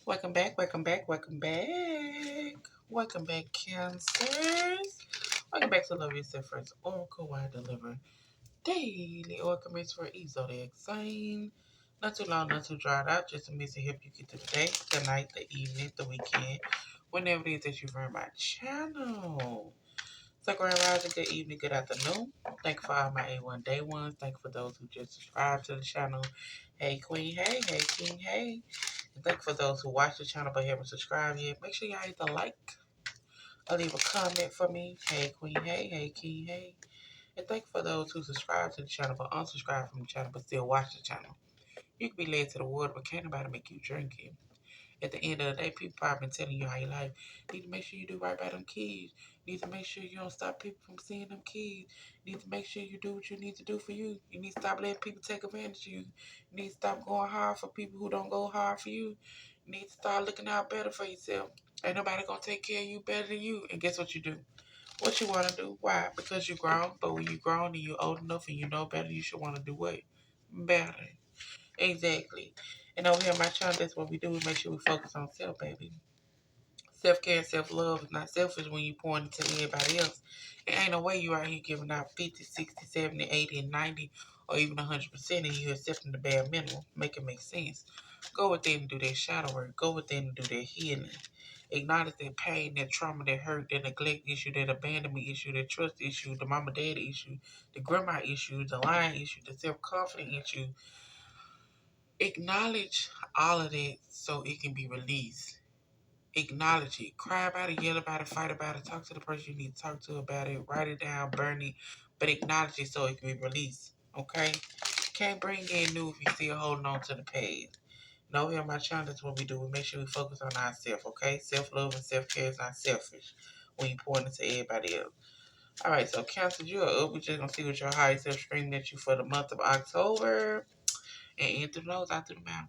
Welcome back, welcome back, welcome back. Welcome back, Cancers. Welcome back to Love Yourself First Oracle, where I deliver daily oracles for each zodiac sign. Not too long, not too dried out, just a message to help you get through the day, the night, the evening, the weekend, whenever it is that you've heard my channel. So, Grand Rising, good evening, good afternoon. Thank you for all my A1 day ones. Thank you for those who just subscribed to the channel. Hey, Queen, hey, King, hey. And thank you for those who watch the channel but haven't subscribed yet. Make sure y'all hit the like or leave a comment for me. Hey, Queen, hey, King, hey. And thank you for those who subscribe to the channel but unsubscribe from the channel but still watch the channel. You can be led to the water, but can't nobody make you drink it. At the end of the day, people probably been telling you how your life. Need to make sure you do right by them kids. Need to make sure you don't stop people from seeing them kids. Need to make sure you do what you need to do for you. You need to stop letting people take advantage of you. You need to stop going hard for people who don't go hard for you. You need to start looking out better for yourself. Ain't nobody gonna take care of you better than you. And guess what you do? What you wanna do? Why? Because you grown. But when you grown and you old enough and you know better, you should wanna do what? Better. Exactly. And over here on my channel, that's what we do. We make sure we focus on self, baby. Self-care and self-love is not selfish when you pour into everybody else. It ain't no way you out here giving out 50, 60, 70, 80, and 90, or even 100%, and you accepting the bare minimum. Make it make sense. Go within and do their shadow work. Go within and do their healing. Acknowledge their pain, their trauma, their hurt, their neglect issue, their abandonment issue, their trust issue, the mama daddy issue, the grandma issue, the lying issue, the self-confidence issue. Acknowledge all of that so it can be released. Acknowledge it. Cry about it, yell about it, fight about it, talk to the person you need to talk to about it, write it down, burn it, but acknowledge it so it can be released. Okay? Can't bring in new if you're still holding on to the past. No, here on my channel, that's what we do. We make sure we focus on ourselves, okay? Self-love and self-care is not selfish when you pour into everybody else. All right, so Cancer, you're up. We're just going to see what your higher self screaming at you for the month of October. And in through the nose, out through the mouth.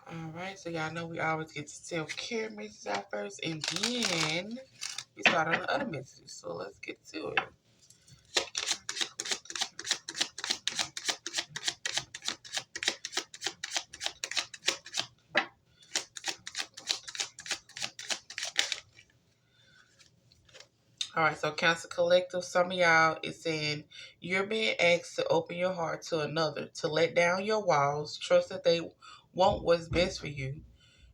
All right, so y'all know we always get the self-care messages out first, and then we start on the other messages. So let's get to it. All right, so Cancer Collective, some of y'all is saying you're being asked to open your heart to another, to let down your walls, trust that they want what's best for you.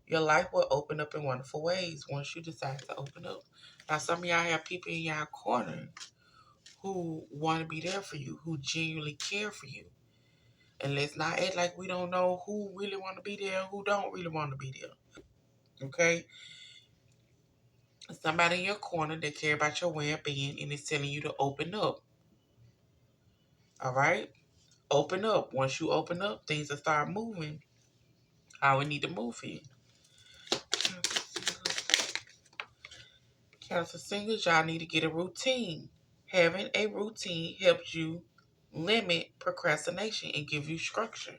Your life will open up in wonderful ways once you decide to open up. Now, some of y'all have people in y'all corner who want to be there for you, who genuinely care for you. And let's not act like we don't know who really want to be there and who don't really want to be there. Okay? Somebody in your corner that care about your well-being and is telling you to open up. All right? Open up. Once you open up, things will start moving how we need to move here. Cancer singers, y'all need to get a routine. Having a routine helps you limit procrastination and give you structure.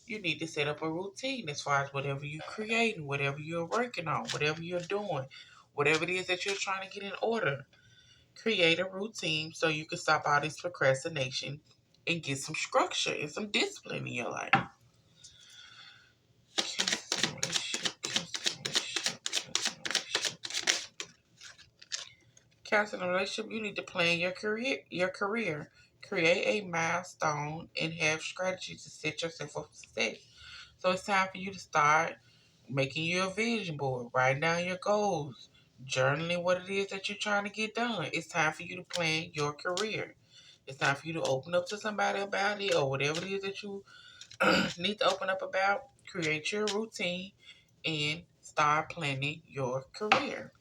You need to set up a routine as far as whatever you're creating, whatever you're working on, whatever you're doing, whatever it is that you're trying to get in order. Create a routine so you can stop all this procrastination and get some structure and some discipline in your life. Cancer in a relationship, you need to plan your career. Create a milestone and have strategies to set yourself up for success. So it's time for you to start making your vision board, writing down your goals, journaling what it is that you're trying to get done. It's time for you to plan your career. It's time for you to open up to somebody about it or whatever it is that you need to open up about. Create your routine and start planning your career.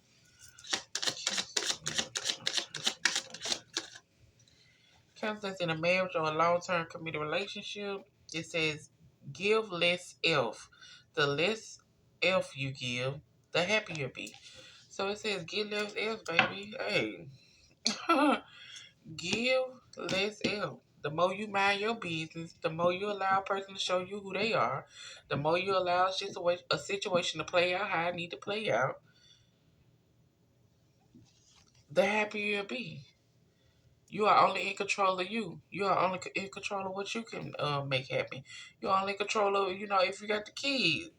Counselors in a marriage or a long-term committed relationship, it says give less elf. The less elf you give, the happier you be. So it says give less elf, baby. Hey, give less elf. The more you mind your business, the more you allow a person to show you who they are, the more you allow a situation to play out how it need to play out, the happier you'll be. You are only in control of you. You are only in control of what you can make happen. You're only in control of, if you got the kids,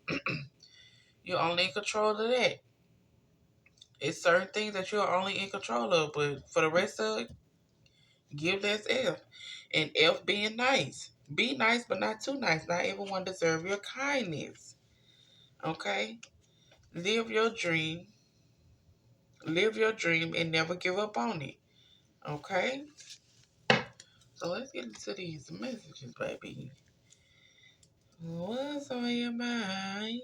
you're only in control of that. It's certain things that you're only in control of, but for the rest of it, give less F. And F being nice. Be nice, but not too nice. Not everyone deserves your kindness. Okay? Live your dream. Live your dream and never give up on it. Okay? So let's get into these messages, baby. What's on your mind?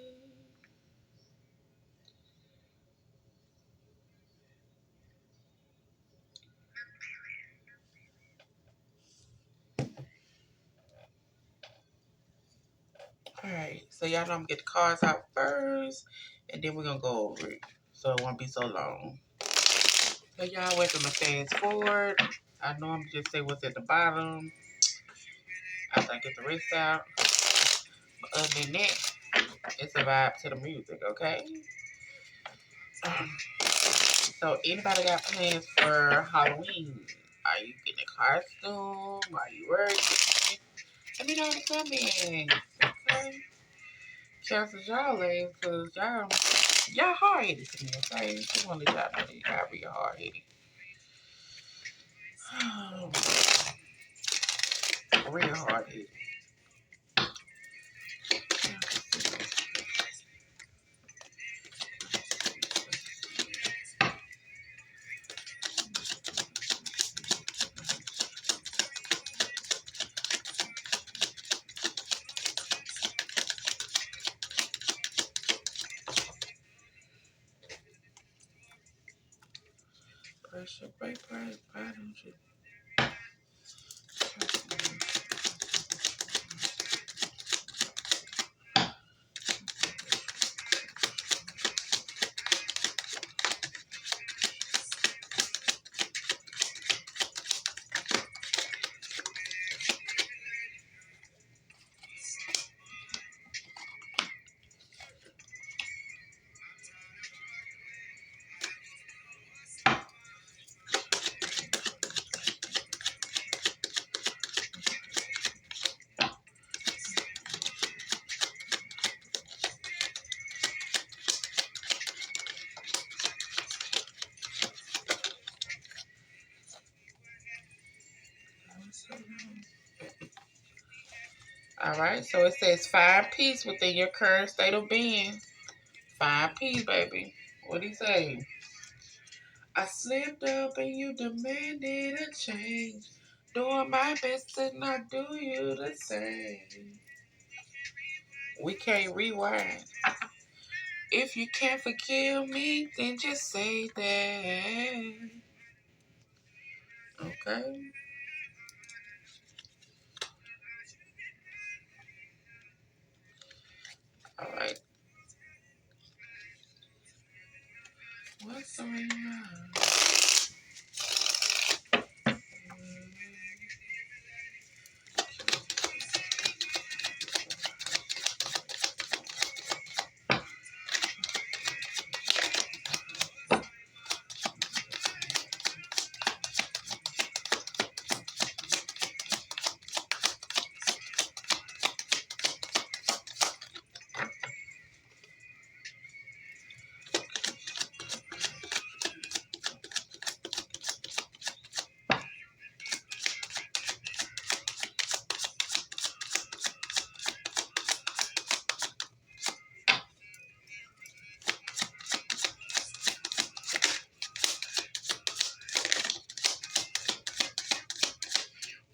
Alright, so y'all know I'm gonna get the cards out first, and then we're gonna go over it. So it won't be so long. So y'all welcome to fast forward. I know I'm just say what's at the bottom after I get the rest out. But other than that, it's a vibe to the music, okay? So anybody got plans for Halloween? Are you getting a costume? Are you working? Let me know in the comments, okay? Chances y'all lame, cause y'all hard-headed to me, okay? Just wanna let y'all know that y'all real hard-headed. Real hard-headed. Pressure break, why don't you? All right, so it says find peace within your current state of being. Find peace, baby. What do you say? I slipped up and you demanded a change. Doing my best to not do you the same. We can't rewind. If you can't forgive me, then just say that. Okay? All right. What's on your mind?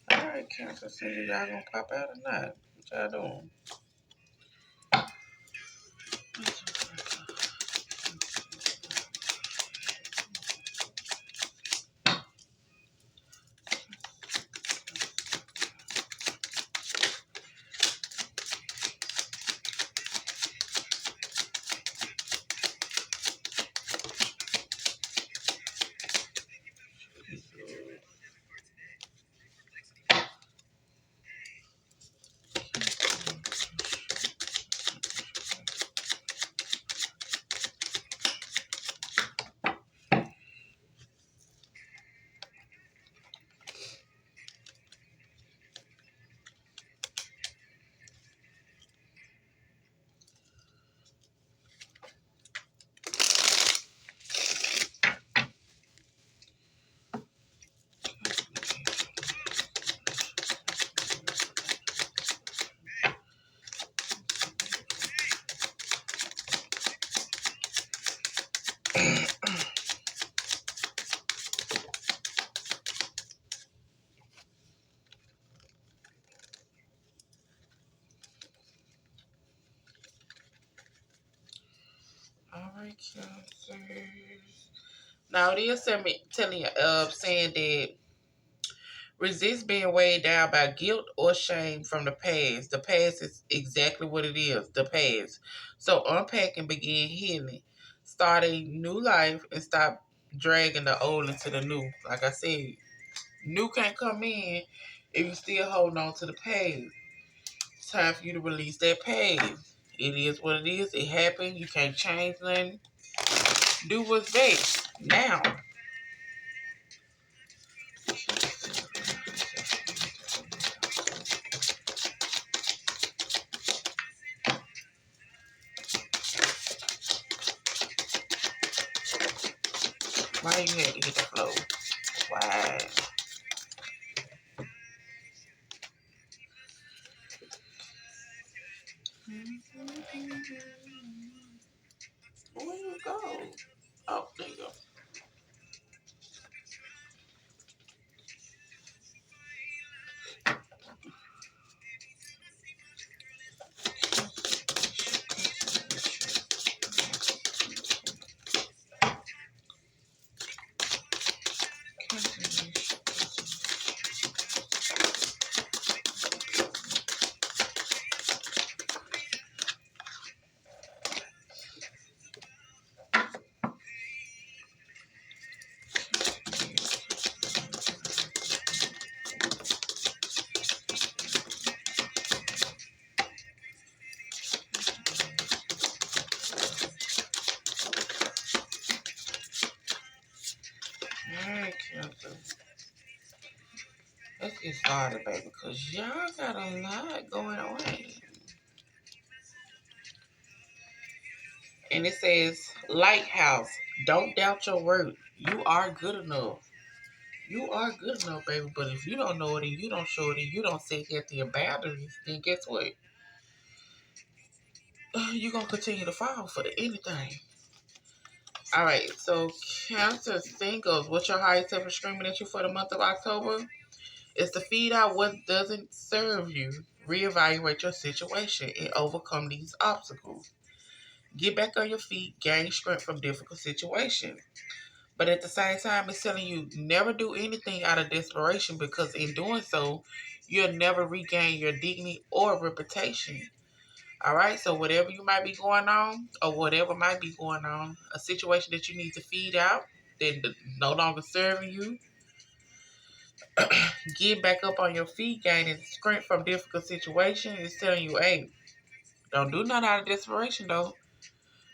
All right, Cancer City, y'all gonna pop out or not? What y'all doing? All right, Cancers. Now it is telling you, saying that resist being weighed down by guilt or shame from the past. The past is exactly what it is, the past. So unpack and begin healing. Start a new life and stop dragging the old into the new. Like I said, new can't come in if you still holding on to the past. It's time for you to release that past. It is what it is. It happened. You can't change nothing. Do what's best now. Why you had to get the flow? Why? Where you go? Oh, there you go. Alright, Cancer. Let's get started, baby, because y'all got a lot going on. And it says, Lighthouse, don't doubt your worth. You are good enough. You are good enough, baby. But if you don't know it and you don't show it and you don't set healthy boundaries, then guess what? You're going to continue to fall for anything. All right, so Cancer singles, what's your highest ever screaming at you for the month of October? It's to feed out what doesn't serve you, reevaluate your situation, and overcome these obstacles. Get back on your feet, gain strength from difficult situations. But at the same time, it's telling you never do anything out of desperation because in doing so, you'll never regain your dignity or reputation. All right, so whatever you might be going on or whatever might be going on, a situation that you need to feed out that no longer serving you, get back up on your feet, gaining strength from difficult situations. It's telling you, hey, don't do nothing out of desperation though.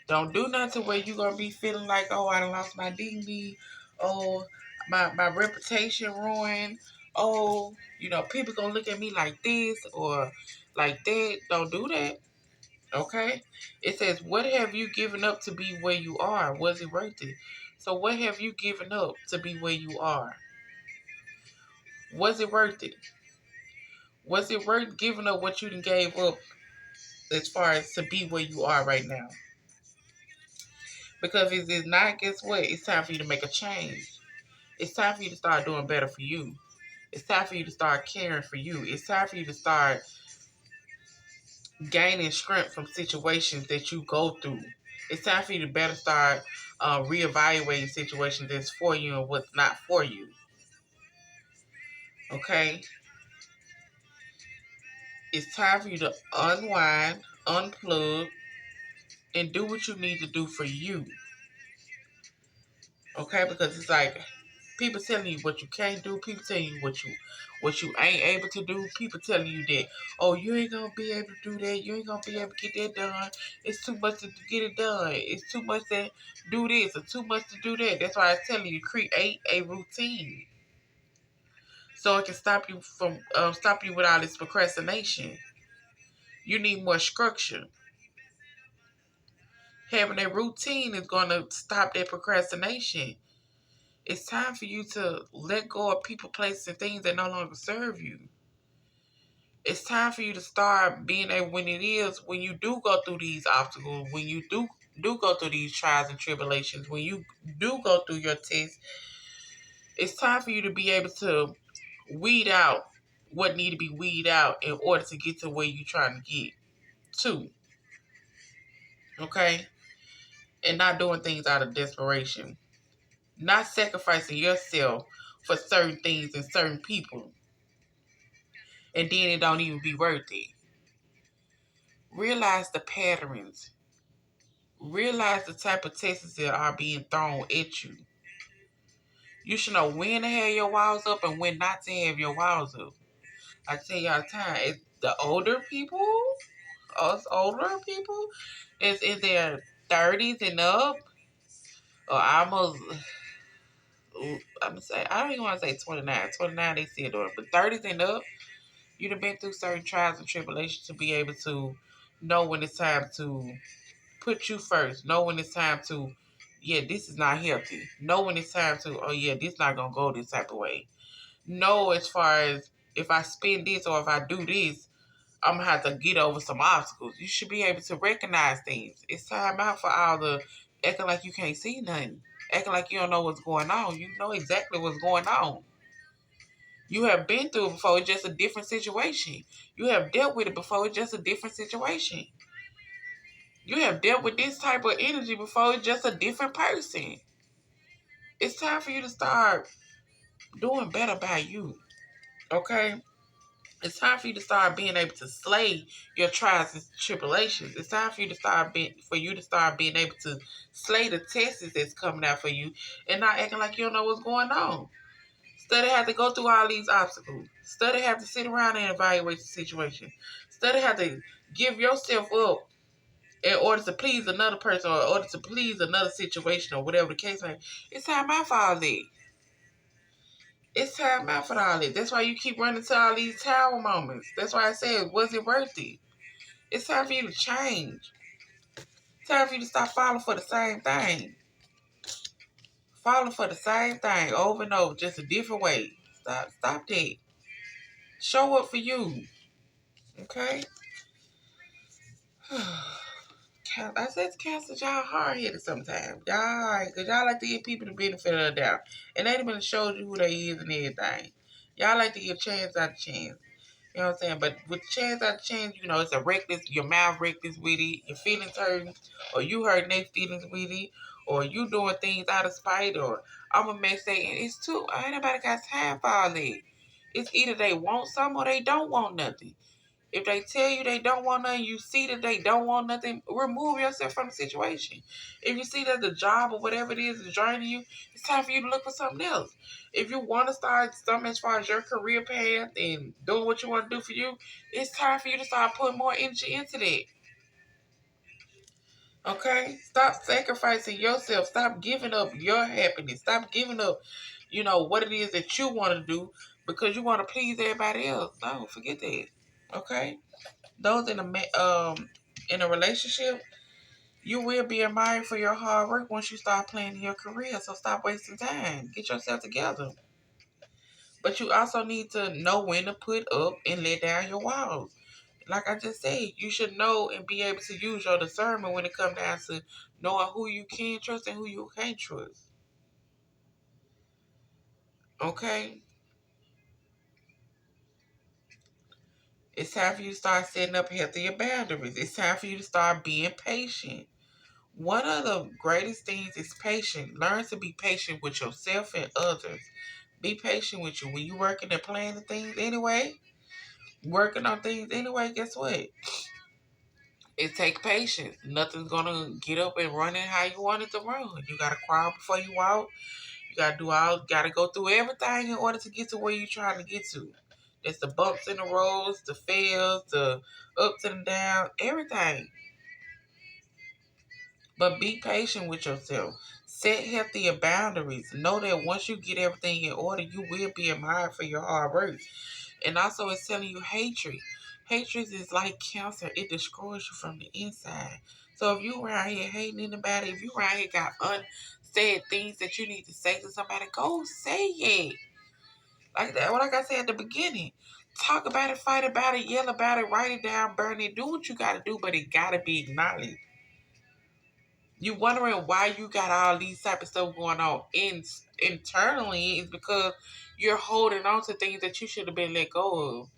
Don't do nothing to where you're gonna be feeling like, oh, I done lost my dignity, oh, my reputation ruined, oh, people gonna look at me like this or like that. Don't do that. Okay? It says, what have you given up to be where you are? Was it worth it? So what have you given up to be where you are? Was it worth it? Was it worth giving up what you done gave up as far as to be where you are right now? Because if it's not, guess what? It's time for you to make a change. It's time for you to start doing better for you. It's time for you to start caring for you. It's time for you to start gaining strength from situations that you go through. It's time for you to better start reevaluating situations that's for you and what's not for you. Okay? It's time for you to unwind, unplug, and do what you need to do for you. Okay? Because it's like people telling you what you can't do, people telling you what you ain't able to do, people telling you that, oh, you ain't gonna be able to do that, you ain't gonna be able to get that done. It's too much to get it done. It's too much to do this or too much to do that. That's why I tell you, create a routine. So it can stop you with all this procrastination. You need more structure. Having a routine is gonna stop that procrastination. It's time for you to let go of people, places, and things that no longer serve you. It's time for you to start being able, when it is, when you do go through these obstacles, when you do go through these trials and tribulations, when you do go through your tests, it's time for you to be able to weed out what need to be weed out in order to get to where you're trying to get to. Okay? and not doing things out of desperation. Not sacrificing yourself for certain things and certain people. And then it don't even be worth it. Realize the patterns. Realize the type of tests that are being thrown at you. You should know when to have your walls up and when not to have your walls up. I tell you all the time, it's the older people, us older people, is in their 30s and up, or almost, I'm gonna say, I don't even want to say 29. 29, they still doing it, but 30s and up, you'd have been through certain trials and tribulations to be able to know when it's time to put you first. Know when it's time to, yeah, this is not healthy. Know when it's time to, oh yeah, this not gonna go this type of way. Know as far as if I spend this or if I do this, I'm gonna have to get over some obstacles. You should be able to recognize things. It's time out for all the acting like you can't see nothing. Acting like you don't know what's going on. You know exactly what's going on. You have been through it before, it's just a different situation. You have dealt with it before, it's just a different situation. You have dealt with this type of energy before, it's just a different person. It's time for you to start doing better by you. Okay? It's time for you to start being able to slay your trials and tribulations. It's time for you to start being able to slay the tests that's coming out for you and not acting like you don't know what's going on. Instead of have to go through all these obstacles. Instead of have to sit around and evaluate the situation. Instead of have to give yourself up in order to please another person or in order to please another situation or whatever the case may be. It's time out for all that. It's time out for all that. That's why you keep running to all these tower moments. That's why I said, was it worth it? It's time for you to change. It's time for you to stop falling for the same thing. Falling for the same thing over and over, just a different way. Stop that. Show up for you. Okay? I said to cancel, y'all hard headed sometimes. Cause y'all like to give people the benefit of the doubt. And they done been showed you who they is and everything. Y'all like to give chance out of chance. You know what I'm saying? But with chance out of chance, you know, it's a reckless, your mouth reckless with it, your feelings hurting, or you hurting their feelings with it, or you doing things out of spite, or I'm a mess that it's too, ain't nobody got time for all that. It's either they want something or they don't want nothing. If they tell you they don't want nothing, you see that they don't want nothing, remove yourself from the situation. If you see that the job or whatever it is draining you, it's time for you to look for something else. If you want to start something as far as your career path and doing what you want to do for you, it's time for you to start putting more energy into that. Okay? Stop sacrificing yourself. Stop giving up your happiness. Stop giving up, what it is that you want to do because you want to please everybody else. No, forget that. Okay? Those in a relationship, you will be admired for your hard work once you start planning your career. So stop wasting time. Get yourself together. But you also need to know when to put up and let down your walls. Like I just said, you should know and be able to use your discernment when it comes down to knowing who you can trust and who you can't trust. Okay? It's time for you to start setting up healthier boundaries. It's time for you to start being patient. One of the greatest things is patience. Learn to be patient with yourself and others. Be patient with you. When you're working and planning things anyway, working on things anyway, guess what? It takes patience. Nothing's gonna get up and run it how you want it to run. You gotta crawl before you walk. You gotta go through everything in order to get to where you're trying to get to. There's the bumps in the roads, the fails, the ups and downs, everything. But be patient with yourself. Set healthier boundaries. Know that once you get everything in order, you will be admired for your hard work. And also, it's telling you hatred. Hatred is like cancer. It destroys you from the inside. So if you around here hating anybody, if you around here got unsaid things that you need to say to somebody, go say it. Like that. Like I said at the beginning. Talk about it, fight about it, yell about it, write it down, burn it. Do what you got to do, but it got to be acknowledged. You wondering why you got all these type of stuff going on internally is because you're holding on to things that you should have been let go of.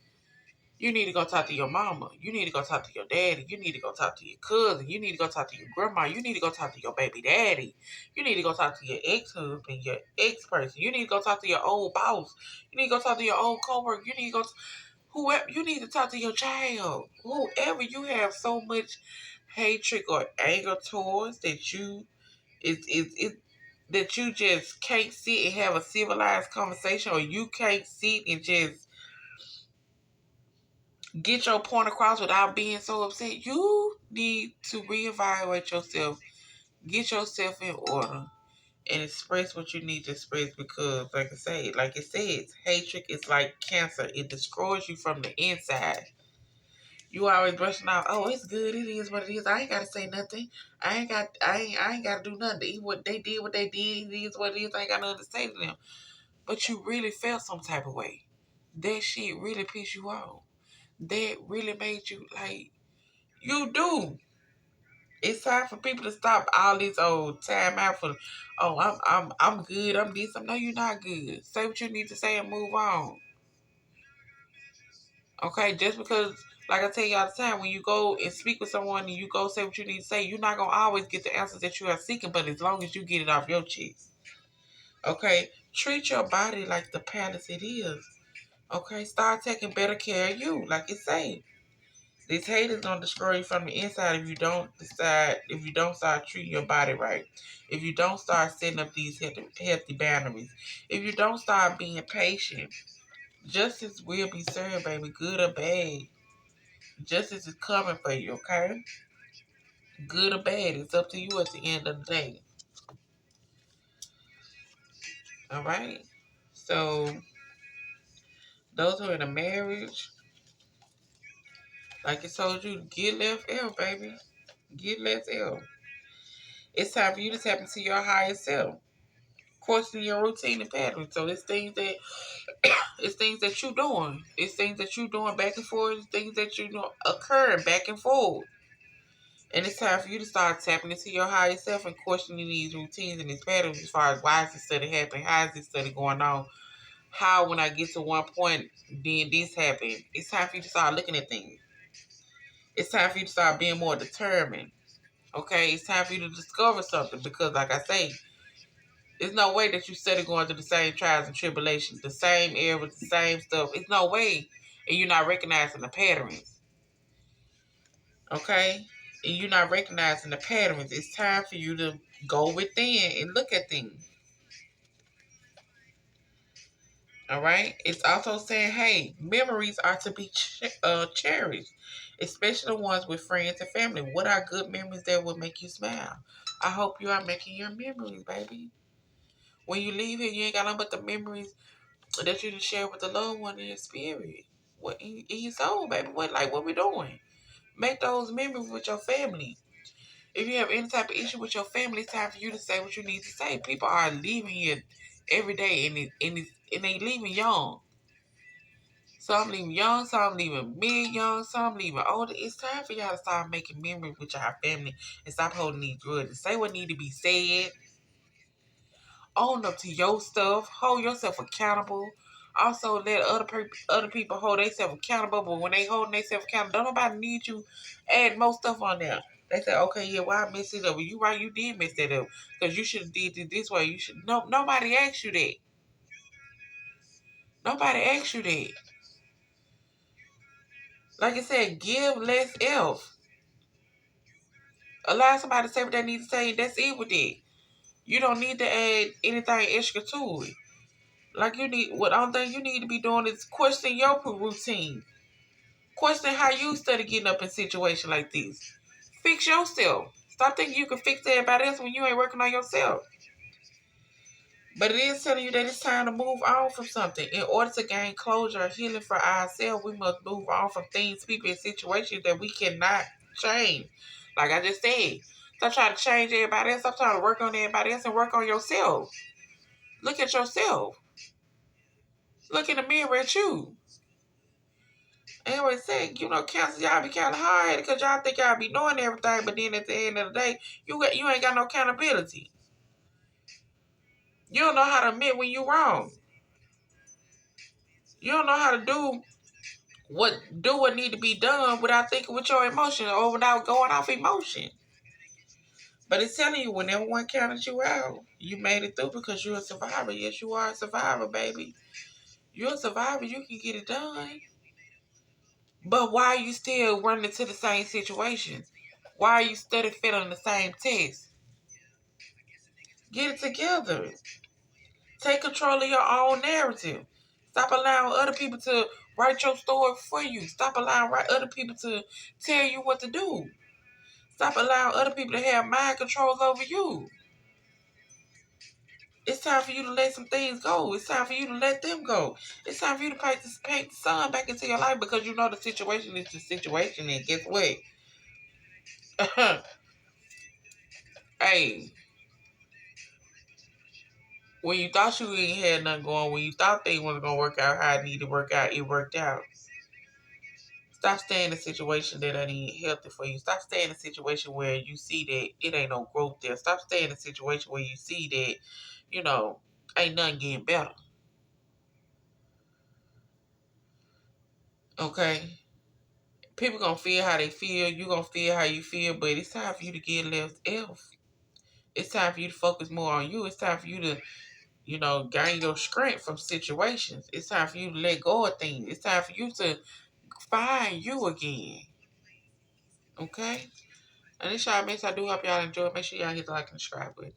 You need to go talk to your mama. You need to go talk to your daddy. You need to go talk to your cousin. You need to go talk to your grandma. You need to go talk to your baby daddy. You need to go talk to your ex-husband, your ex-person. You need to go talk to your old boss. You need to go talk to your old coworker. You need to go to whoever. You need to talk to your child. Whoever you have so much hatred or anger towards that it that you just can't sit and have a civilized conversation, or you can't sit and just get your point across without being so upset. You need to reevaluate yourself, get yourself in order, and express what you need to express, because like it says, hatred is like cancer. It destroys you from the inside. You always brushing out, oh, it's good, it is what it is. I ain't gotta say nothing. I ain't gotta do nothing. What they did, it is what it is. I ain't got nothing to say to them. But you really felt some type of way. That shit really pissed you off. That really made you like, you do. It's time for people to stop all this old time out for, oh, I'm good, I'm this. No, you're not good. Say what you need to say and move on. Okay, just because, like I tell you all the time, when you go and speak with someone and you go say what you need to say, you're not gonna always get the answers that you are seeking. But as long as you get it off your chest, okay, treat your body like the palace it is. Okay, start taking better care of you, like it say. This hate is gonna destroy you from the inside if you don't start treating your body right, if you don't start setting up these healthy boundaries, if you don't start being patient. Justice will be served, baby, good or bad. Justice is coming for you, okay? Good or bad, it's up to you at the end of the day. All right? So, those who are in a marriage, like I told you, get left out, baby. Get left out. It's time for you to tap into your higher self. Question your routine and patterns. So it's things that you doing. It's things that you doing back and forth. It's things that you know occurring back and forth. And it's time for you to start tapping into your higher self and questioning these routines and these patterns as far as why is this study happening? How is this study going on? How, when I get to one point, then this happened? It's time for you to start looking at things. It's time for you to start being more determined. Okay? It's time for you to discover something, because, like I say, there's no way that you study going through the same trials and tribulations, the same air with the same stuff. It's no way. And you're not recognizing the patterns. Okay? And you're not recognizing the patterns. It's time for you to go within and look at things. All right? It's also saying, hey, memories are to be cherished, especially the ones with friends and family. What are good memories that will make you smile? I hope you are making your memories, baby. When you leave here, you ain't got nothing but the memories that you can share with the loved one in your spirit. What in your soul, baby. What we doing? Make those memories with your family. If you have any type of issue with your family, it's time for you to say what you need to say. People are leaving here every day, and they leaving young. Some leaving young, some leaving mid-young, some leaving older. It's time for y'all to start making memories with y'all family and stop holding these grudges. Say what need to be said. Own up to your stuff. Hold yourself accountable. Also, let other people hold themselves accountable. But when they holding themselves accountable, don't nobody need you add more stuff on there. They say, okay, yeah, well, I messed it up. Well, you right, you did mess that up. Because you should have did it this way. You should nobody asked you that. Nobody asked you that. Like I said, give less F. Allow somebody to say what they need to say, and that's it with it. You don't need to add anything extra to it. Like what only thing you need to be doing is question your routine. Question how you study getting up in situations like this. Fix yourself. Stop thinking you can fix everybody else when you ain't working on yourself. But it is telling you that it's time to move on from something. In order to gain closure or healing for ourselves, we must move on from things, people, and situations that we cannot change. Like I just said, stop trying to change everybody else. Stop trying to work on everybody else and work on yourself. Look at yourself. Look in the mirror at you. I always say, cancer, y'all be kind of hard because y'all think y'all be doing everything, but then at the end of the day, you ain't got no accountability. You don't know how to admit when you wrong. You don't know how to do what need to be done without thinking with your emotion or without going off emotion. But it's telling you, when everyone counted you out, you made it through because you're a survivor. Yes, you are a survivor, baby. You're a survivor. You can get it done. But why are you still running into the same situation? Why are you study failing the same test? Get it together. Take control of your own narrative. Stop allowing other people to write your story for you. Stop allowing other people to tell you what to do. Stop allowing other people to have mind controls over you. It's time for you to let some things go. It's time for you to let them go. It's time for you to paint the sun back into your life because you know the situation is the situation. And guess what? Hey, when you thought you ain't had nothing going, when you thought they wasn't going to work out how it needed to work out, it worked out. Stop staying in a situation that ain't healthy for you. Stop staying in a situation where you see that it ain't no growth there. Stop staying in a situation where you see that, ain't nothing getting better. Okay? People gonna feel how they feel. You gonna feel how you feel, but it's time for you to get left else. It's time for you to focus more on you. It's time for you to, gain your strength from situations. It's time for you to let go of things. It's time for you to find you again. Okay? And this y'all mix. I do hope y'all enjoy. Make sure y'all hit the like and subscribe button.